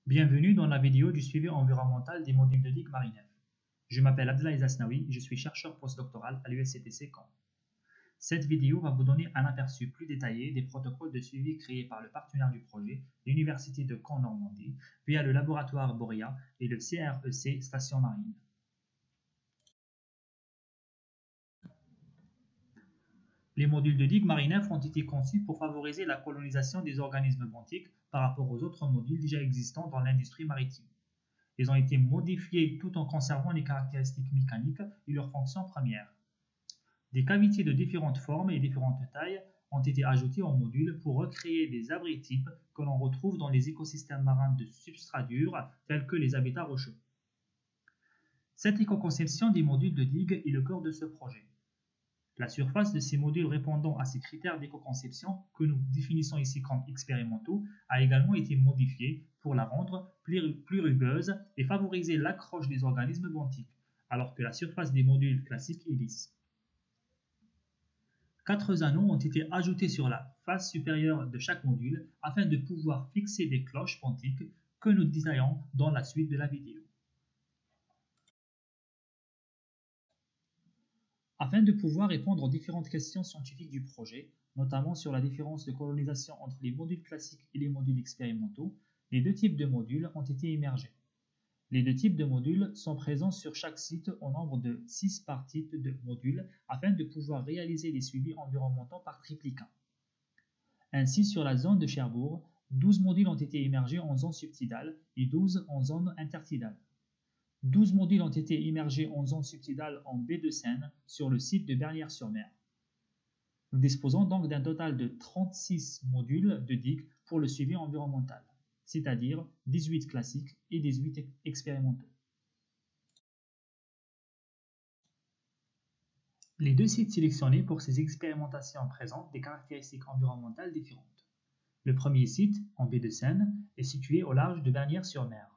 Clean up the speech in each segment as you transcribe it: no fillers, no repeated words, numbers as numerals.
Bienvenue dans la vidéo du suivi environnemental des modules de digue Marinef. Je m'appelle Abdelaziz Asnaoui et je suis chercheur postdoctoral à l'USCTC Caen. Cette vidéo va vous donner un aperçu plus détaillé des protocoles de suivi créés par le partenaire du projet, l'Université de Caen-Normandie, via le laboratoire Boria et le CREC Station Marine. Les modules de digue Marinef ont été conçus pour favoriser la colonisation des organismes benthiques par rapport aux autres modules déjà existants dans l'industrie maritime. Ils ont été modifiés tout en conservant les caractéristiques mécaniques et leurs fonctions premières. Des cavités de différentes formes et différentes tailles ont été ajoutées au module pour recréer des abris types que l'on retrouve dans les écosystèmes marins de substrats durs tels que les habitats rocheux. Cette éco-conception des modules de digue est le cœur de ce projet. La surface de ces modules répondant à ces critères d'éco-conception, que nous définissons ici comme expérimentaux, a également été modifiée pour la rendre plus rugueuse et favoriser l'accroche des organismes benthiques, alors que la surface des modules classiques est lisse. 4 anneaux ont été ajoutés sur la face supérieure de chaque module afin de pouvoir fixer des cloches benthiques que nous détaillons dans la suite de la vidéo. Afin de pouvoir répondre aux différentes questions scientifiques du projet, notamment sur la différence de colonisation entre les modules classiques et les modules expérimentaux, les deux types de modules ont été émergés. Les deux types de modules sont présents sur chaque site au nombre de 6 par type de module afin de pouvoir réaliser les suivis environnementaux par triplicats. Ainsi, sur la zone de Cherbourg, 12 modules ont été émergés en zone subtidale et 12 en zone intertidale. 12 modules ont été immergés en zone subtidale en baie de Seine sur le site de Bernières-sur-Mer. Nous disposons donc d'un total de 36 modules de digue pour le suivi environnemental, c'est-à-dire 18 classiques et 18 expérimentaux. Les deux sites sélectionnés pour ces expérimentations présentent des caractéristiques environnementales différentes. Le premier site, en baie de Seine, est situé au large de Bernières-sur-Mer.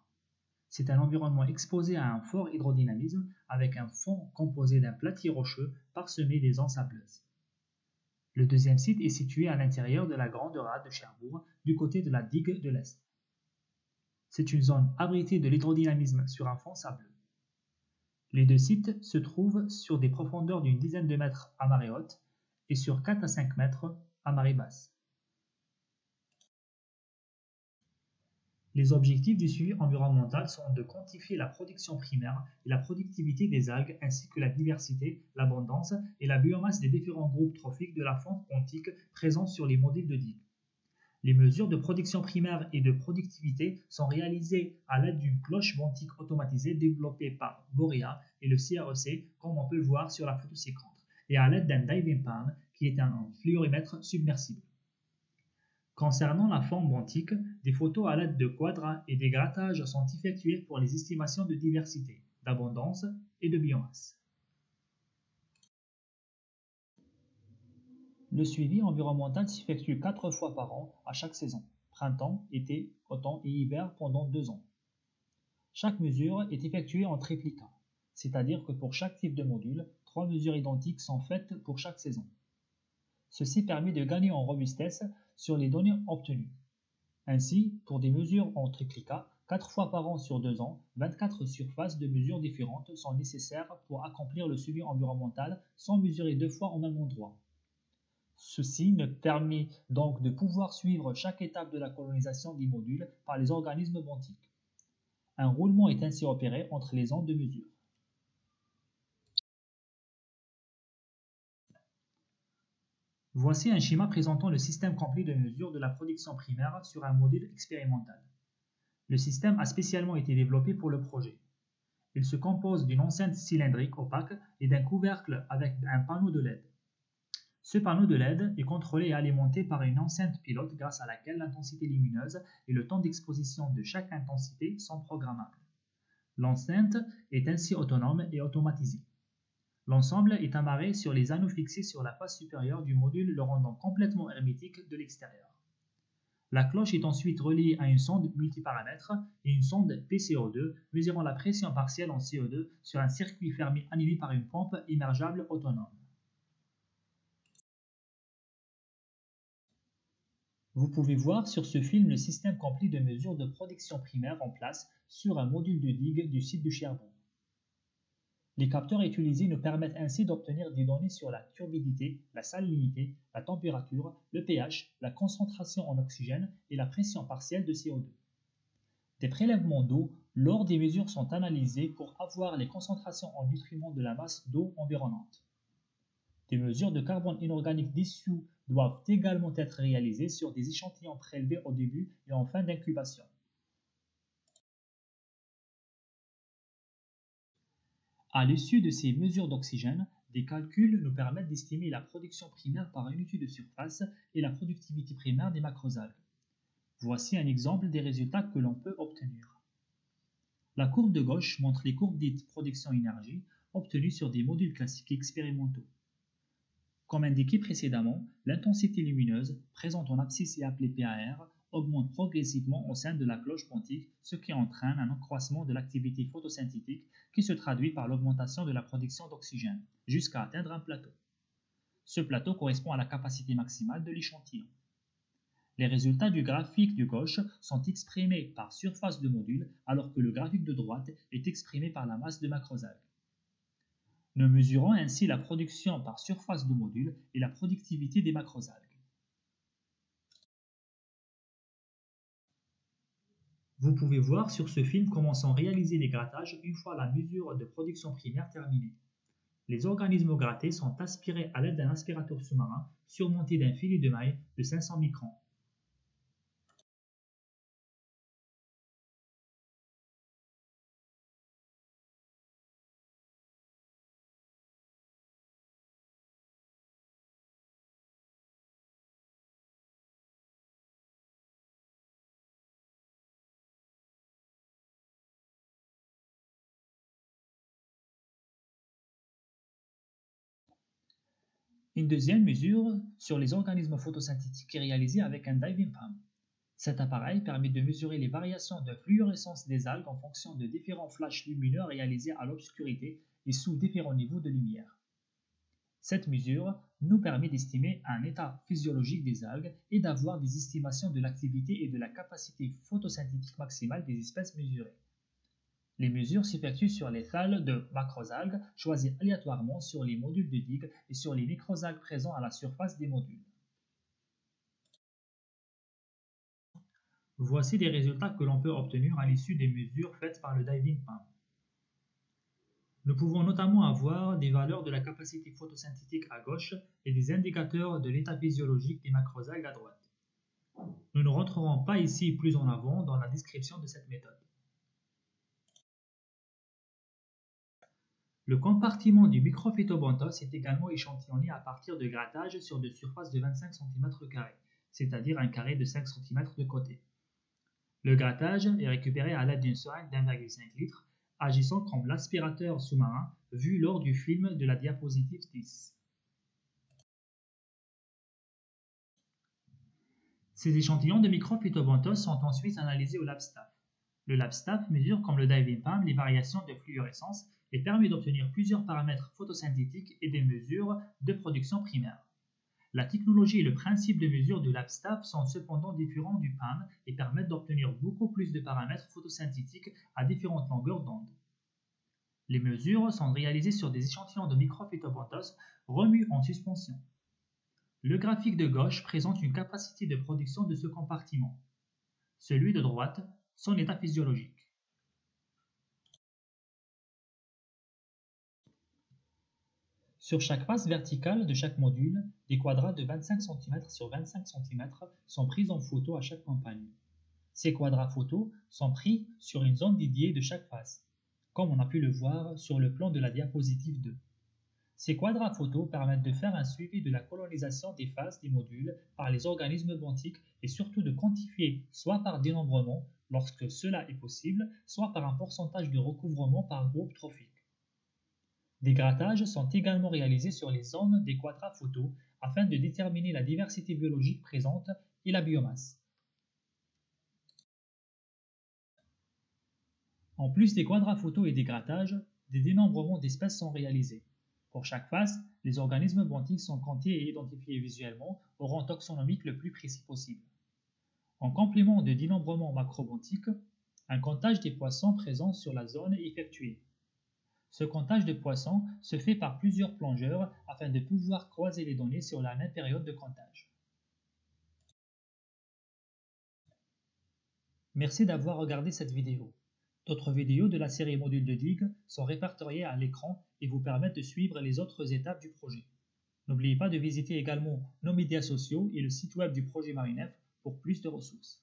C'est un environnement exposé à un fort hydrodynamisme avec un fond composé d'un platier rocheux parsemé des eaux sableuses. Le deuxième site est situé à l'intérieur de la Grande Rade de Cherbourg, du côté de la digue de l'Est. C'est une zone abritée de l'hydrodynamisme sur un fond sableux. Les deux sites se trouvent sur des profondeurs d'une dizaine de mètres à marée haute et sur 4 à 5 mètres à marée basse. Les objectifs du suivi environnemental sont de quantifier la production primaire et la productivité des algues ainsi que la diversité, l'abondance et la biomasse des différents groupes trophiques de la faune benthique présents sur les modules de digue. Les mesures de production primaire et de productivité sont réalisées à l'aide d'une cloche benthique automatisée développée par Boria et le CREC, comme on peut le voir sur la photo séquente, et à l'aide d'un diving pan qui est un fluorimètre submersible. Concernant la forme benthique, des photos à l'aide de quadras et des grattages sont effectués pour les estimations de diversité, d'abondance et de biomasse. Le suivi environnemental s'effectue 4 fois par an à chaque saison, printemps, été, automne et hiver pendant 2 ans. Chaque mesure est effectuée en triplicats, c'est-à-dire que pour chaque type de module, 3 mesures identiques sont faites pour chaque saison. Ceci permet de gagner en robustesse sur les données obtenues. Ainsi, pour des mesures en triplicats, 4 fois par an sur 2 ans, 24 surfaces de mesures différentes sont nécessaires pour accomplir le suivi environnemental sans mesurer 2 fois au même endroit. Ceci nous permet donc de pouvoir suivre chaque étape de la colonisation des modules par les organismes benthiques. Un roulement est ainsi opéré entre les zones de mesure. Voici un schéma présentant le système complet de mesure de la production primaire sur un module expérimental. Le système a spécialement été développé pour le projet. Il se compose d'une enceinte cylindrique opaque et d'un couvercle avec un panneau de LED. Ce panneau de LED est contrôlé et alimenté par une enceinte pilote grâce à laquelle l'intensité lumineuse et le temps d'exposition de chaque intensité sont programmables. L'enceinte est ainsi autonome et automatisée. L'ensemble est amarré sur les anneaux fixés sur la face supérieure du module, le rendant complètement hermétique de l'extérieur. La cloche est ensuite reliée à une sonde multiparamètres et une sonde PCO2 mesurant la pression partielle en CO2 sur un circuit fermé animé par une pompe immergeable autonome. Vous pouvez voir sur ce film le système complet de mesures de production primaire en place sur un module de digue du site de Cherbourg. Les capteurs utilisés nous permettent ainsi d'obtenir des données sur la turbidité, la salinité, la température, le pH, la concentration en oxygène et la pression partielle de CO2. Des prélèvements d'eau lors des mesures sont analysés pour avoir les concentrations en nutriments de la masse d'eau environnante. Des mesures de carbone inorganique dissous doivent également être réalisées sur des échantillons prélevés au début et en fin d'incubation. À l'issue de ces mesures d'oxygène, des calculs nous permettent d'estimer la production primaire par unité de surface et la productivité primaire des macroalgues. Voici un exemple des résultats que l'on peut obtenir. La courbe de gauche montre les courbes dites production énergie obtenues sur des modules classiques expérimentaux. Comme indiqué précédemment, l'intensité lumineuse, présente en abscisse et appelée PAR, augmente progressivement au sein de la cloche pontique, ce qui entraîne un accroissement de l'activité photosynthétique qui se traduit par l'augmentation de la production d'oxygène, jusqu'à atteindre un plateau. Ce plateau correspond à la capacité maximale de l'échantillon. Les résultats du graphique de gauche sont exprimés par surface de module, alors que le graphique de droite est exprimé par la masse de macroalgues. Nous mesurons ainsi la production par surface de module et la productivité des macroalgues. Vous pouvez voir sur ce film comment sont réalisés les grattages une fois la mesure de production primaire terminée. Les organismes grattés sont aspirés à l'aide d'un aspirateur sous-marin surmonté d'un filet de maille de 500 microns. Une deuxième mesure sur les organismes photosynthétiques est réalisée avec un diving palm. Cet appareil permet de mesurer les variations de fluorescence des algues en fonction de différents flashs lumineux réalisés à l'obscurité et sous différents niveaux de lumière. Cette mesure nous permet d'estimer un état physiologique des algues et d'avoir des estimations de l'activité et de la capacité photosynthétique maximale des espèces mesurées. Les mesures s'effectuent sur les thalles de macroalgues choisies aléatoirement sur les modules de digue et sur les microalgues présents à la surface des modules. Voici des résultats que l'on peut obtenir à l'issue des mesures faites par le diving palm. Nous pouvons notamment avoir des valeurs de la capacité photosynthétique à gauche et des indicateurs de l'état physiologique des macroalgues à droite. Nous ne rentrerons pas ici plus en avant dans la description de cette méthode. Le compartiment du microphytobenthos est également échantillonné à partir de grattages sur de surfaces de 25 cm², c'est-à-dire un carré de 5 cm de côté. Le grattage est récupéré à l'aide d'une seringue d'1,5 litre, agissant comme l'aspirateur sous-marin vu lors du film de la diapositive 10. Ces échantillons de microphytobenthos sont ensuite analysés au LabStaff. Le LabStaff mesure comme le diving palm les variations de fluorescence et permet d'obtenir plusieurs paramètres photosynthétiques et des mesures de production primaire. La technologie et le principe de mesure de LabStaff sont cependant différents du PAM et permettent d'obtenir beaucoup plus de paramètres photosynthétiques à différentes longueurs d'onde. Les mesures sont réalisées sur des échantillons de microphytobenthos remus en suspension. Le graphique de gauche présente une capacité de production de ce compartiment. Celui de droite, son état physiologique. Sur chaque face verticale de chaque module, des quadrats de 25 cm sur 25 cm sont pris en photo à chaque campagne. Ces quadrats photos sont pris sur une zone dédiée de chaque face, comme on a pu le voir sur le plan de la diapositive 2. Ces quadrats photos permettent de faire un suivi de la colonisation des faces des modules par les organismes benthiques et surtout de quantifier soit par dénombrement, lorsque cela est possible, soit par un pourcentage de recouvrement par groupe trophique. Des grattages sont également réalisés sur les zones des quadrats photos afin de déterminer la diversité biologique présente et la biomasse. En plus des quadrats photos et des grattages, des dénombrements d'espèces sont réalisés. Pour chaque face, les organismes benthiques sont comptés et identifiés visuellement au rang taxonomique le plus précis possible. En complément de dénombrement macrobontique, un comptage des poissons présents sur la zone est effectué. Ce comptage de poissons se fait par plusieurs plongeurs afin de pouvoir croiser les données sur la même période de comptage. Merci d'avoir regardé cette vidéo. D'autres vidéos de la série Module de digue sont répertoriées à l'écran et vous permettent de suivre les autres étapes du projet. N'oubliez pas de visiter également nos médias sociaux et le site web du projet Marinef pour plus de ressources.